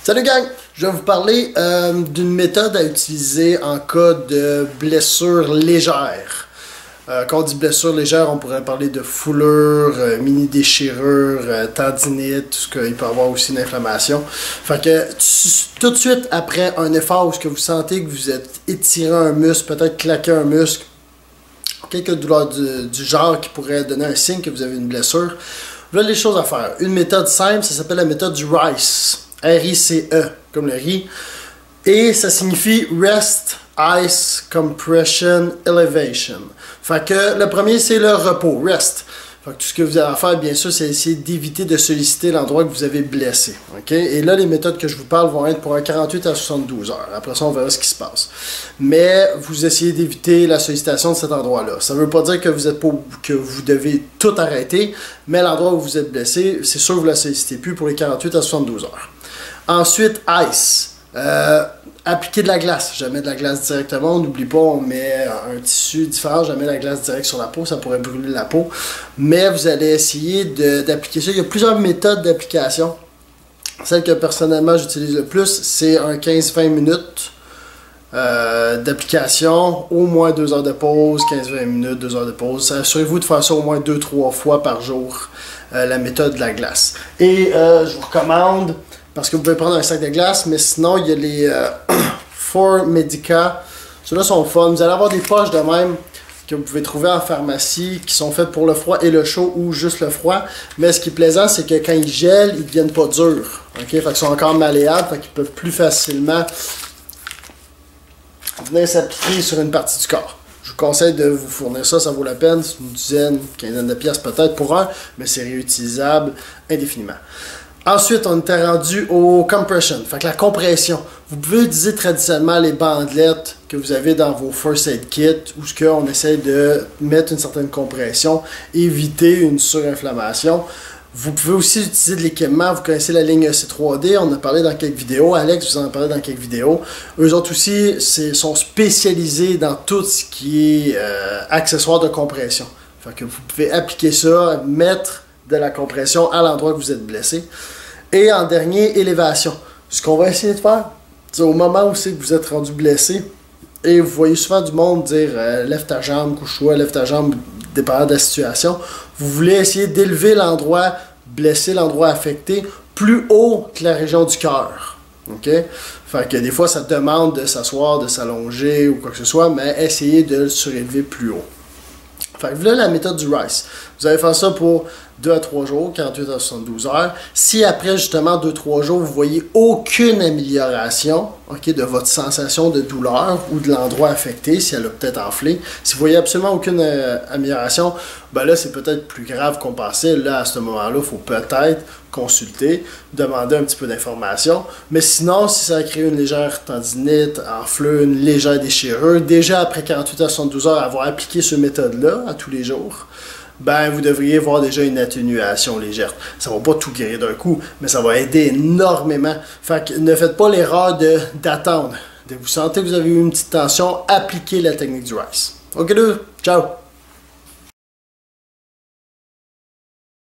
Salut gang! Je vais vous parler d'une méthode à utiliser en cas de blessure légère. Quand on dit blessure légère, on pourrait parler de foulure, mini-déchirure, tendinite, tout ce qu'il peut y avoir aussi une inflammation. Fait que tout de suite après un effort où vous sentez que vous êtes étiré un muscle, peut-être claqué un muscle, quelques douleurs du genre qui pourraient donner un signe que vous avez une blessure, voilà les choses à faire. Une méthode simple, ça s'appelle la méthode du RICE. R-I-C-E, comme le riz. Et ça signifie Rest, Ice, Compression, Elevation. Fait que le premier, c'est le repos, Rest. Fait que tout ce que vous avez à faire, bien sûr, c'est essayer d'éviter de solliciter l'endroit que vous avez blessé. Okay? Et là, les méthodes que je vous parle vont être pour un 48 à 72 heures. Après ça, on verra ce qui se passe. Mais vous essayez d'éviter la sollicitation de cet endroit-là. Ça ne veut pas dire que vous devez tout arrêter, mais l'endroit où vous êtes blessé, c'est sûr que vous ne la sollicitez plus pour les 48 à 72 heures. Ensuite, ice. Appliquer de la glace. Je mets de la glace directement. On n'oublie pas, on met un tissu différent. Je mets la glace direct sur la peau. Ça pourrait brûler la peau. Mais vous allez essayer d'appliquer ça. Il y a plusieurs méthodes d'application. Celle que personnellement j'utilise le plus, c'est un 15-20 minutes d'application. Au moins 2 heures de pause. 15-20 minutes, 2 heures de pause. Assurez-vous de faire ça au moins 2-3 fois par jour. La méthode de la glace. Et je vous recommande... Parce que vous pouvez prendre un sac de glace, mais sinon, il y a les 4 Medica. Ceux-là sont fun. Vous allez avoir des poches de même que vous pouvez trouver en pharmacie qui sont faites pour le froid et le chaud ou juste le froid. Mais ce qui est plaisant, c'est que quand ils gèlent, ils ne deviennent pas durs. Okay? Fait qu'ils sont encore malléables, fait qu'ils peuvent plus facilement venir s'appliquer sur une partie du corps. Je vous conseille de vous fournir ça, ça vaut la peine. C'est une dizaine, quinzaine de pièces peut-être pour un, mais c'est réutilisable indéfiniment. Ensuite, on était rendu au compression, fait que la compression. Vous pouvez utiliser traditionnellement les bandelettes que vous avez dans vos first aid kits où on essaie de mettre une certaine compression, éviter une surinflammation. Vous pouvez aussi utiliser de l'équipement, vous connaissez la ligne EC3D, on en a parlé dans quelques vidéos, Alex vous en a parlé dans quelques vidéos. Eux autres aussi sont spécialisés dans tout ce qui est accessoires de compression. Fait que vous pouvez appliquer ça, mettre de la compression à l'endroit où vous êtes blessé. Et en dernier, élévation. Ce qu'on va essayer de faire, c'est au moment où c'est que vous êtes rendu blessé, et vous voyez souvent du monde dire lève ta jambe, couche-toi, lève ta jambe, dépendant de la situation. Vous voulez essayer d'élever l'endroit blessé, l'endroit affecté, plus haut que la région du cœur. OK? Fait que des fois, ça demande de s'asseoir, de s'allonger ou quoi que ce soit, mais essayez de le surélever plus haut. Fait que voilà la méthode du RICE. Vous allez faire ça pour 2 à 3 jours, 48 à 72 heures. Si après justement 2-3 jours, vous voyez aucune amélioration de votre sensation de douleur ou de l'endroit affecté, si elle a peut-être enflé, si vous voyez absolument aucune amélioration, ben là c'est peut-être plus grave qu'on pensait. Là à ce moment-là, il faut peut-être consulter, demander un petit peu d'informations. Mais sinon, si ça a créé une légère tendinite, enflure, une légère déchirure, déjà après 48 à 72 heures, avoir appliqué cette méthode-là à tous les jours, ben vous devriez voir déjà une atténuation légère. Ça ne va pas tout guérir d'un coup, mais ça va aider énormément. Fait que ne faites pas l'erreur d'attendre. Dès que vous sentez que vous avez eu une petite tension, appliquez la technique du RICE. Ok, ciao!